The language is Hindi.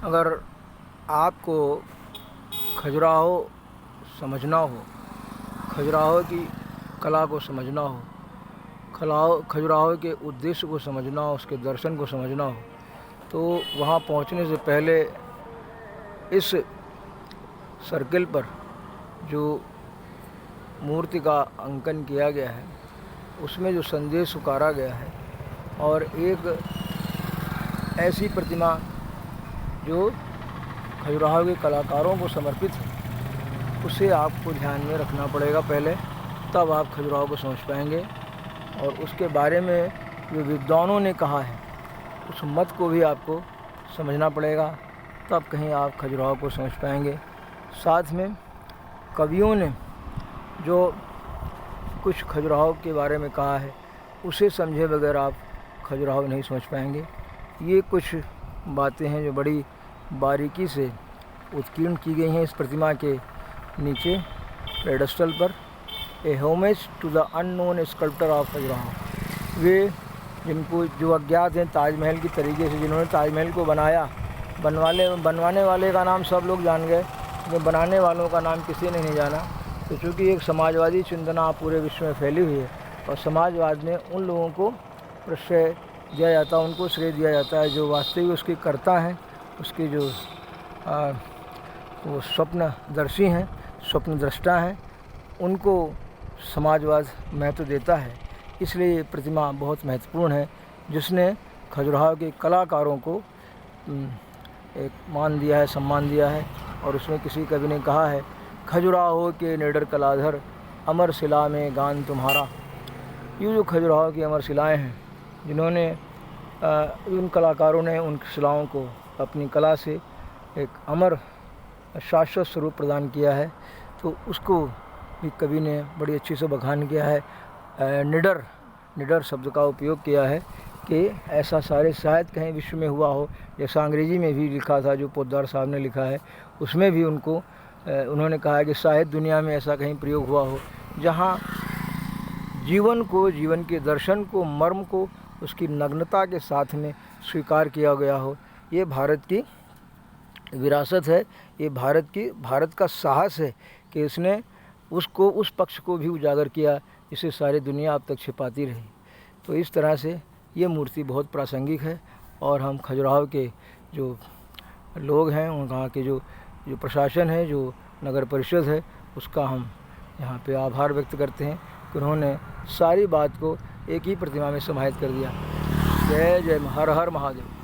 अगर आपको खजुराहो समझना हो, खजुराहो की कला को समझना हो, खजुराहो के उद्देश्य को समझना हो, उसके दर्शन को समझना हो, तो वहाँ पहुँचने से पहले इस सर्किल पर जो मूर्ति का अंकन किया गया है उसमें जो संदेश उकारा गया है और एक ऐसी प्रतिमा जो खजुराहो के कलाकारों को समर्पित है, उसे आपको ध्यान में रखना पड़ेगा पहले, तब आप खजुराहो को समझ पाएंगे। और उसके बारे में जो विद्वानों ने कहा है उस मत को भी आपको समझना पड़ेगा, तब कहीं आप खजुराहो को समझ पाएंगे। साथ में कवियों ने जो कुछ खजुराहो के बारे में कहा है उसे समझे बगैर आप खजुराहो नहीं समझ पाएंगे। ये कुछ बातें हैं जो बड़ी बारीकी से उत्कीर्ण की गई हैं इस प्रतिमा के नीचे पेडेस्टल पर। A homage to the unknown sculptor of Khajuraho. वे जिनको जो अज्ञात हैं ताजमहल की तरीके से, जिन्होंने ताजमहल को बनाया, बनवाने वाले का नाम सब लोग जान गए, जो बनाने वालों का नाम किसी ने नहीं जाना। तो चूँकि एक समाजवादी चिंतना पूरे विश्व में फैली हुई है और समाजवाद में उन लोगों को प्रश्रय दिया जाता है, उनको श्रेय दिया जाता है जो वास्तविक उसकी कर्ता हैं, उसके जो वो स्वप्नदर्शी हैं, स्वप्नदृष्टा हैं, उनको समाजवाद महत्व देता है। इसलिए ये प्रतिमा बहुत महत्वपूर्ण है जिसने खजुराहो के कलाकारों को एक मान दिया है, सम्मान दिया है। और उसमें किसी कवि ने कहा है, खजुराहो के निडर कलाधर अमर शिला में गान तुम्हारा। ये जो खजुराहो की अमर शिलाएँ हैं, जिन्होंने उन कलाकारों ने उन शिलाओं को अपनी कला से एक अमर शाश्वत स्वरूप प्रदान किया है, तो उसको भी कवि ने बड़ी अच्छी से बखान किया है। निडर शब्द का उपयोग किया है कि ऐसा सारे शायद कहीं विश्व में हुआ हो, जैसा अंग्रेजी में भी लिखा था जो पोद्दार साहब ने लिखा है, उसमें भी उन्होंने कहा है कि शायद दुनिया में ऐसा कहीं प्रयोग हुआ हो जहाँ जीवन को, जीवन के दर्शन को, मर्म को उसकी नग्नता के साथ में स्वीकार किया गया हो। ये भारत की विरासत है, ये भारत का साहस है कि इसने उस पक्ष को भी उजागर किया जिसे सारी दुनिया अब तक छिपाती रही। तो इस तरह से ये मूर्ति बहुत प्रासंगिक है और हम खजुराहो के जो लोग हैं, वहाँ के जो प्रशासन है, जो नगर परिषद है, उसका हम यहाँ पे आभार व्यक्त करते हैं कि उन्होंने सारी बात को एक ही प्रतिमा में समाहित कर दिया। जय जय हर हर महादेव।